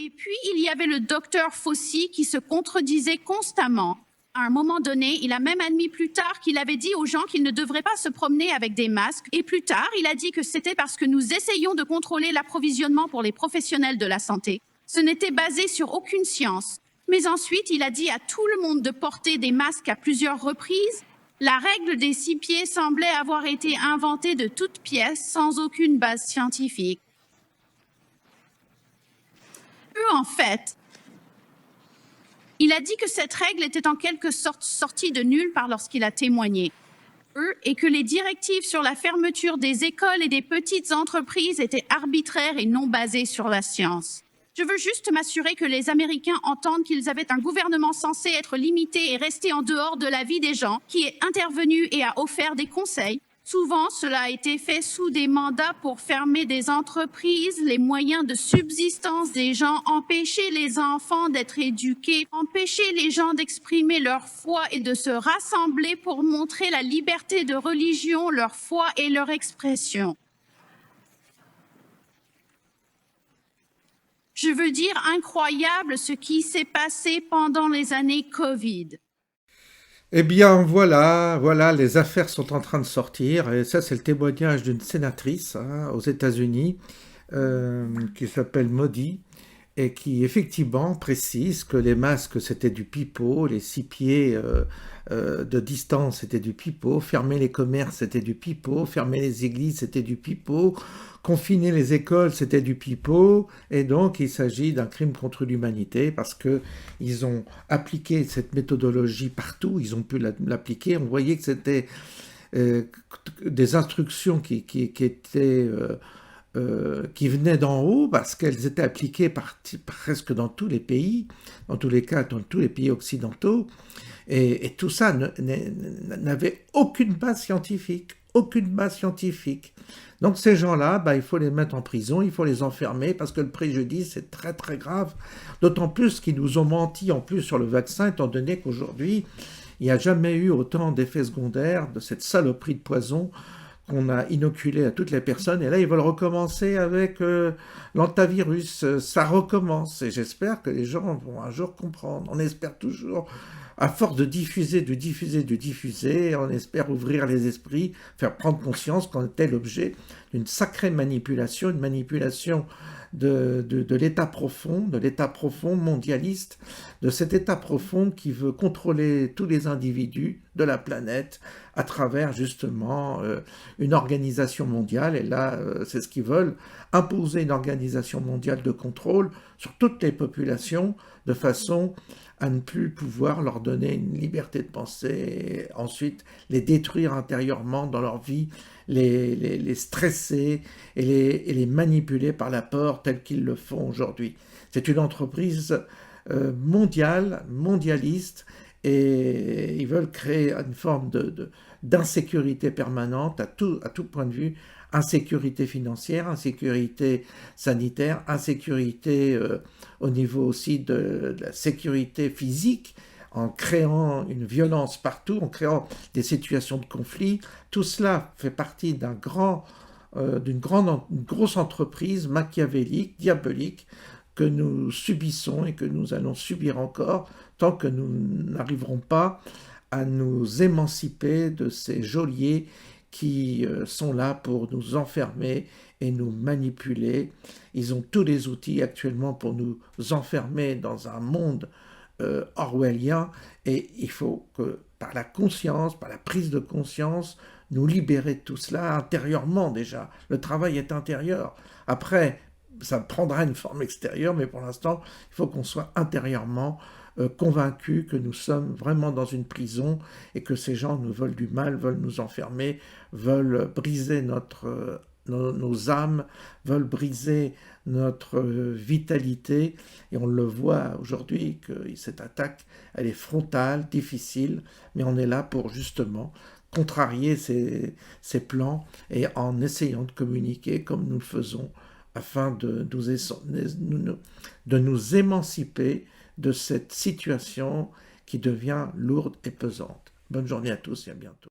Et puis, il y avait le docteur Fauci qui se contredisait constamment. À un moment donné, il a même admis plus tard qu'il avait dit aux gens qu'ils ne devraient pas se promener avec des masques. Et plus tard, il a dit que c'était parce que nous essayions de contrôler l'approvisionnement pour les professionnels de la santé. Ce n'était basé sur aucune science. Mais ensuite, il a dit à tout le monde de porter des masques à plusieurs reprises. La règle des 6 pieds semblait avoir été inventée de toutes pièces sans aucune base scientifique. En fait, il a dit que cette règle était en quelque sorte sortie de nulle part lorsqu'il a témoigné. Et que les directives sur la fermeture des écoles et des petites entreprises étaient arbitraires et non basées sur la science. Je veux juste m'assurer que les Américains entendent qu'ils avaient un gouvernement censé être limité et rester en dehors de la vie des gens, qui est intervenu et a offert des conseils. Souvent, cela a été fait sous des mandats pour fermer des entreprises, les moyens de subsistance des gens, empêcher les enfants d'être éduqués, empêcher les gens d'exprimer leur foi et de se rassembler pour montrer la liberté de religion, leur foi et leur expression. Je veux dire, incroyable ce qui s'est passé pendant les années Covid. Eh bien, voilà, les affaires sont en train de sortir, et ça, c'est le témoignage d'une sénatrice aux États-Unis qui s'appelle Modi, et qui effectivement précise que les masques c'était du pipeau, les 6 pieds de distance c'était du pipeau, fermer les commerces c'était du pipeau, fermer les églises c'était du pipeau, confiner les écoles c'était du pipeau, et donc il s'agit d'un crime contre l'humanité parce que ils ont appliqué cette méthodologie partout, ils ont pu l'appliquer, on voyait que c'était des instructions qui étaient qui venaient d'en haut parce qu'elles étaient appliquées presque dans tous les pays, dans tous les cas, dans tous les pays occidentaux, et tout ça n'avait aucune base scientifique, aucune base scientifique. Donc ces gens-là, il faut les mettre en prison, il faut les enfermer parce que le préjudice est très très grave, d'autant plus qu'ils nous ont menti en plus sur le vaccin, étant donné qu'aujourd'hui, il n'y a jamais eu autant d'effets secondaires de cette saloperie de poison qu'on a inoculé à toutes les personnes, et là ils veulent recommencer avec l'antavirus, ça recommence, et j'espère que les gens vont un jour comprendre, on espère toujours, à force de diffuser, on espère ouvrir les esprits, faire prendre conscience qu'on était l'objet d'une sacrée manipulation, une manipulation de l'état profond mondialiste, de cet état profond qui veut contrôler tous les individus de la planète à travers justement une organisation mondiale. Et là, c'est ce qu'ils veulent, imposer une organisation mondiale de contrôle sur toutes les populations de façon à ne plus pouvoir leur donner une liberté de penser et ensuite les détruire intérieurement dans leur vie, les stresser et les manipuler par la peur telle qu'ils le font aujourd'hui. C'est une entreprise mondialiste, et ils veulent créer une forme d'insécurité permanente à tout point de vue, insécurité financière, insécurité sanitaire, insécurité au niveau aussi de la sécurité physique, en créant une violence partout, en créant des situations de conflit. Tout cela fait partie d'une grosse entreprise machiavélique, diabolique, que nous subissons et que nous allons subir encore tant que nous n'arriverons pas à nous émanciper de ces geôliers qui sont là pour nous enfermer et nous manipuler. Ils ont tous les outils actuellement pour nous enfermer dans un monde orwellien, et il faut que par la conscience, par la prise de conscience, nous libérer de tout cela intérieurement déjà. Le travail est intérieur. Après, ça prendra une forme extérieure, mais pour l'instant, il faut qu'on soit intérieurement convaincus que nous sommes vraiment dans une prison et que ces gens nous veulent du mal, veulent nous enfermer, veulent briser nos âmes, veulent briser notre vitalité, et on le voit aujourd'hui que cette attaque, elle est frontale, difficile, mais on est là pour justement contrarier ces plans, et en essayant de communiquer comme nous le faisons, afin de nous émanciper de cette situation qui devient lourde et pesante. Bonne journée à tous et à bientôt.